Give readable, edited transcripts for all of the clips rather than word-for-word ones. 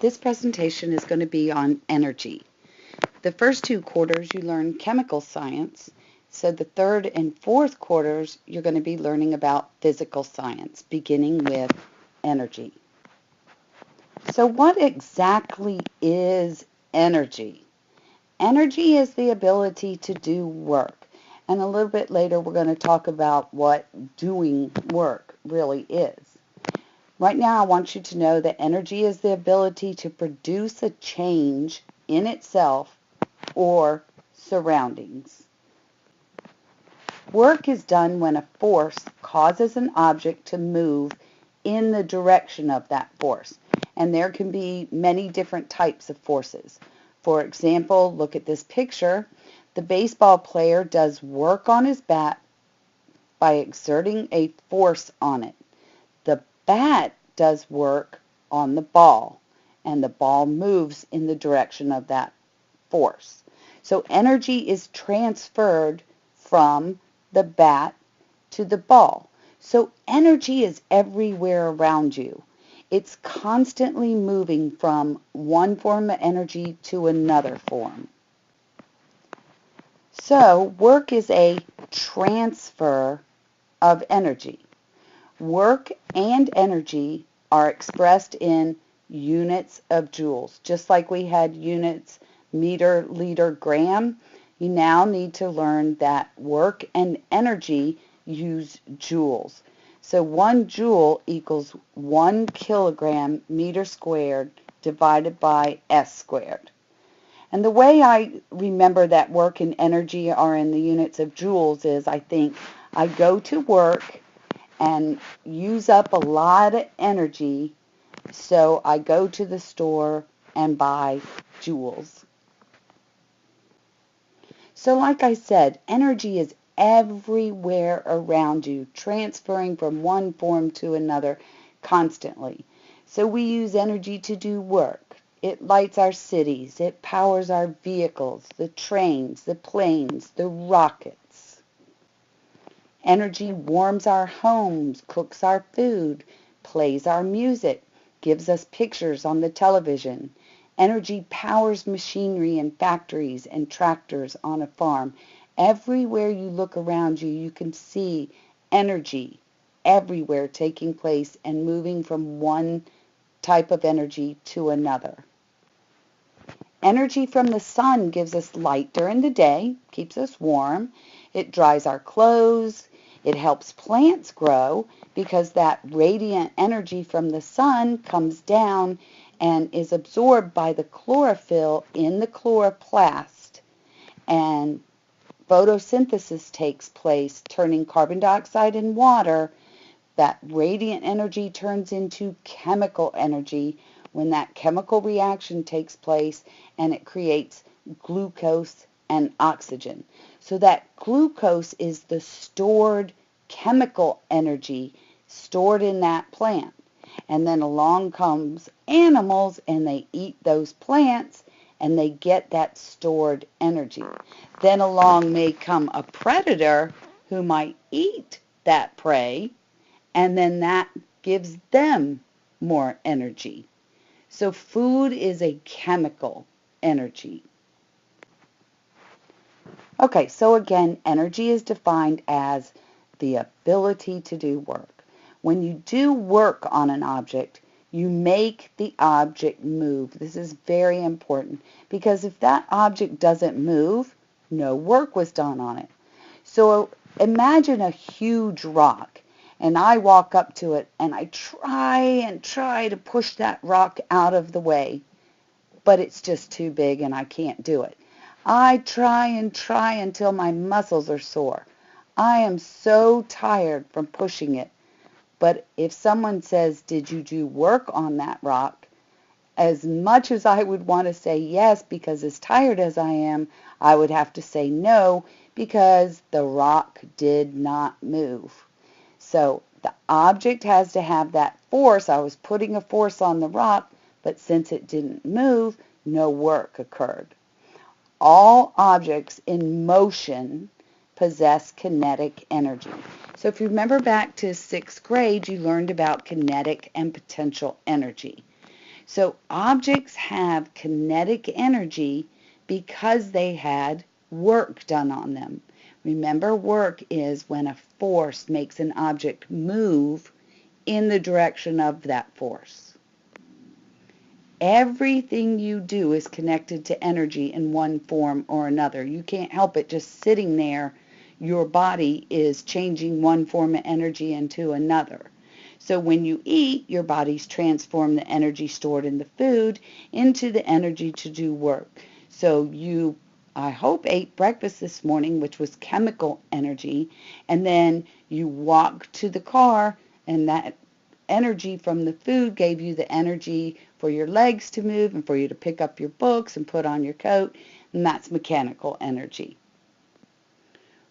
This presentation is going to be on energy. The first two quarters you learn chemical science, so the third and fourth quarters you're going to be learning about physical science, beginning with energy. So what exactly is energy? Energy is the ability to do work. And a little bit later we're going to talk about what doing work really is. Right now, I want you to know that energy is the ability to produce a change in itself or surroundings. Work is done when a force causes an object to move in the direction of that force. And there can be many different types of forces. For example, look at this picture. The baseball player does work on his bat by exerting a force on it. The bat does work on the ball, and the ball moves in the direction of that force. So energy is transferred from the bat to the ball. So energy is everywhere around you. It's constantly moving from one form of energy to another form. So work is a transfer of energy. Work and energy are expressed in units of joules. Just like we had units meter, liter, gram, you now need to learn that work and energy use joules. So 1 joule equals 1 kilogram meter squared divided by S squared. And the way I remember that work and energy are in the units of joules is I think I go to work and use up a lot of energy, so I go to the store and buy joules. So like I said, energy is everywhere around you, transferring from one form to another constantly. So we use energy to do work. It lights our cities, it powers our vehicles, the trains, the planes, the rockets. Energy warms our homes, cooks our food, plays our music, gives us pictures on the television. Energy powers machinery in factories and tractors on a farm. Everywhere you look around you, you can see energy everywhere taking place and moving from one type of energy to another. Energy from the sun gives us light during the day, keeps us warm. It dries our clothes. It helps plants grow because that radiant energy from the sun comes down and is absorbed by the chlorophyll in the chloroplast. And photosynthesis takes place, turning carbon dioxide and water. That radiant energy turns into chemical energy when that chemical reaction takes place, and it creates glucose and oxygen. So that glucose is the stored chemical energy stored in that plant. And then along comes animals and they eat those plants and they get that stored energy. Then along may come a predator who might eat that prey, and then that gives them more energy. So food is a chemical energy. Okay, so again, energy is defined as the ability to do work. When you do work on an object, you make the object move. This is very important because if that object doesn't move, no work was done on it. So imagine a huge rock, and I walk up to it and I try to push that rock out of the way, but it's just too big and I can't do it. I try until my muscles are sore. I am so tired from pushing it. But if someone says, did you do work on that rock? As much as I would want to say yes, because as tired as I am, I would have to say no, because the rock did not move. So the object has to have that force. I was putting a force on the rock, but since it didn't move, no work occurred. All objects in motion possess kinetic energy. So if you remember back to 6th grade, you learned about kinetic and potential energy. So objects have kinetic energy because they had work done on them. Remember, work is when a force makes an object move in the direction of that force. Everything you do is connected to energy in one form or another. You can't help it just sitting there. Your body is changing one form of energy into another. So when you eat, your body's transformed the energy stored in the food into the energy to do work. So you, I hope, ate breakfast this morning, which was chemical energy, and then you walked to the car, and that energy from the food gave you the energy for your legs to move and for you to pick up your books and put on your coat, and that's mechanical energy.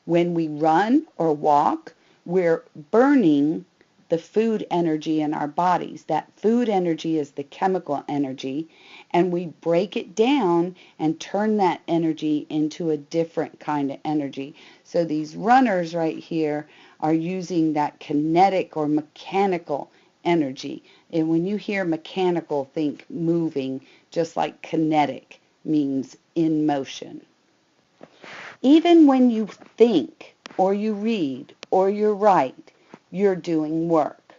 When we run or walk, we're burning the food energy in our bodies. That food energy is the chemical energy, and we break it down and turn that energy into a different kind of energy. So these runners right here are using that kinetic or mechanical energy. And when you hear mechanical, think moving, just like kinetic means in motion. Even when you think or you read or you write, you're doing work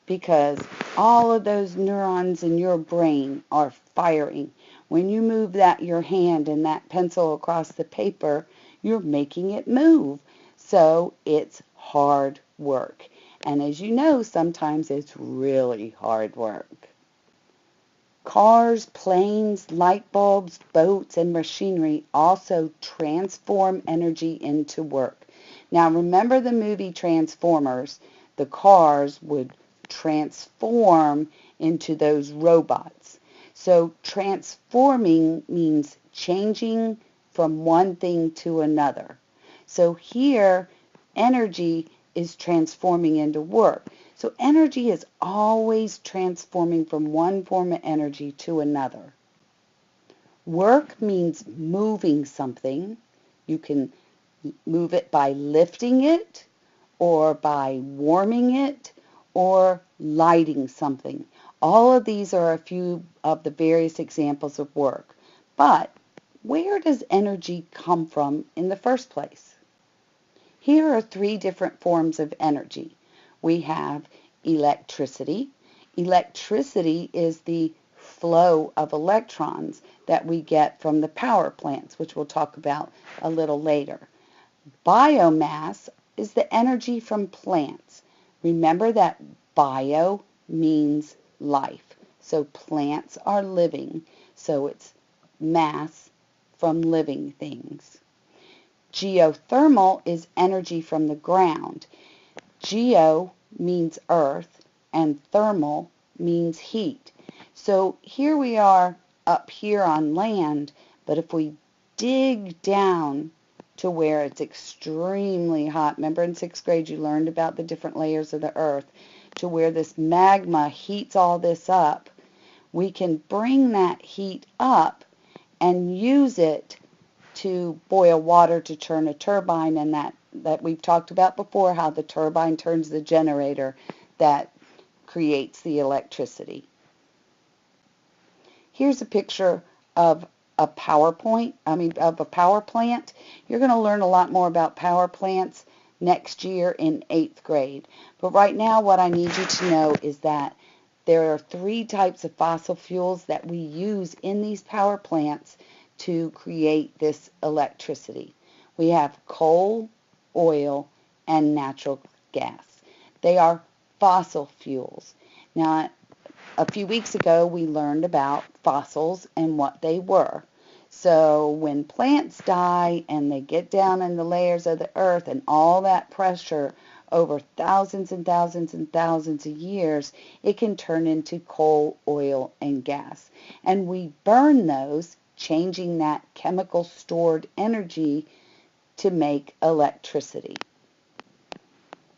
because all of those neurons in your brain are firing. When you move your hand and that pencil across the paper, you're making it move. So it's hard work. And as you know, sometimes it's really hard work. Cars, planes, light bulbs, boats, and machinery also transform energy into work. Now remember the movie Transformers, the cars would transform into those robots. So transforming means changing from one thing to another. So here, energy is transforming into work. So energy is always transforming from one form of energy to another. Work means moving something. You can move it by lifting it, or by warming it, or lighting something. All of these are a few of the various examples of work. But where does energy come from in the first place? Here are three different forms of energy. We have electricity. Electricity is the flow of electrons that we get from the power plants, which we'll talk about a little later. Biomass is the energy from plants. Remember that bio means life. So plants are living. So it's mass from living things. Geothermal is energy from the ground. Geo means earth and thermal means heat. So here we are up here on land, but if we dig down to where it's extremely hot, remember in 6th grade you learned about the different layers of the earth, to where this magma heats all this up, we can bring that heat up and use it to boil water to turn a turbine, and that we've talked about before, how the turbine turns the generator that creates the electricity. Here's a picture of a power plant. You're going to learn a lot more about power plants next year in 8th grade. But right now what I need you to know is that there are 3 types of fossil fuels that we use in these power plants to create this electricity. We have coal, oil, and natural gas. They are fossil fuels. Now, a few weeks ago, we learned about fossils and what they were. So when plants die and they get down in the layers of the earth and all that pressure over thousands and thousands and thousands of years, it can turn into coal, oil, and gas. And we burn those, changing that chemical stored energy to make electricity.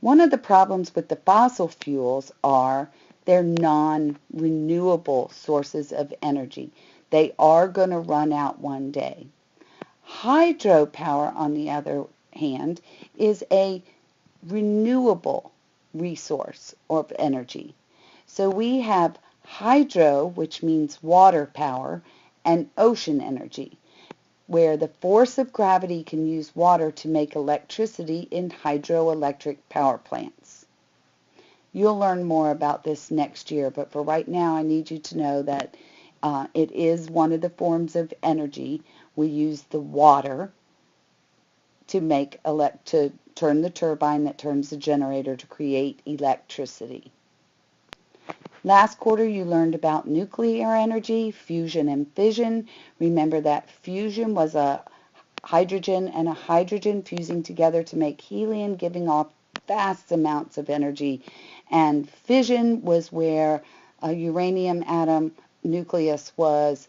One of the problems with the fossil fuels are they're non-renewable sources of energy. They are going to run out one day. Hydropower, on the other hand, is a renewable resource of energy. So we have hydro, which means water power, and ocean energy, where the force of gravity can use water to make electricity in hydroelectric power plants. You'll learn more about this next year, but for right now I need you to know that it is one of the forms of energy. We use the water to turn the turbine that turns the generator to create electricity. Last quarter you learned about nuclear energy, fusion and fission. Remember that fusion was a hydrogen and a hydrogen fusing together to make helium, giving off vast amounts of energy. And fission was where a uranium atom nucleus was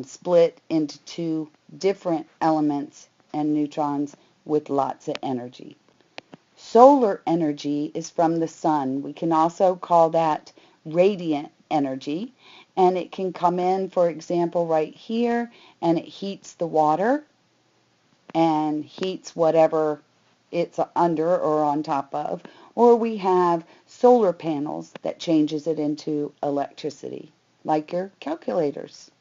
split into two different elements and neutrons with lots of energy. Solar energy is from the sun. We can also call that radiant energy, and it can come in, for example, right here, and it heats the water and heats whatever it's under or on top of, or we have solar panels that changes it into electricity, like your calculators.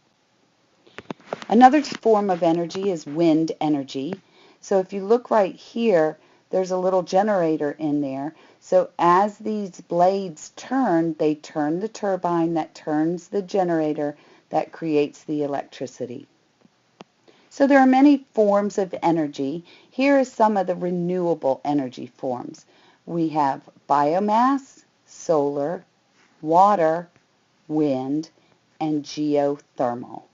Another form of energy is wind energy. So if you look right here, there's a little generator in there. So as these blades turn, they turn the turbine that turns the generator that creates the electricity. So there are many forms of energy. Here are some of the renewable energy forms. We have biomass, solar, water, wind, and geothermal.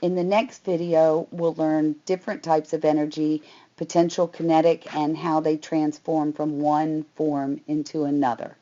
In the next video, we'll learn different types of energy, potential kinetic, and how they transform from one form into another.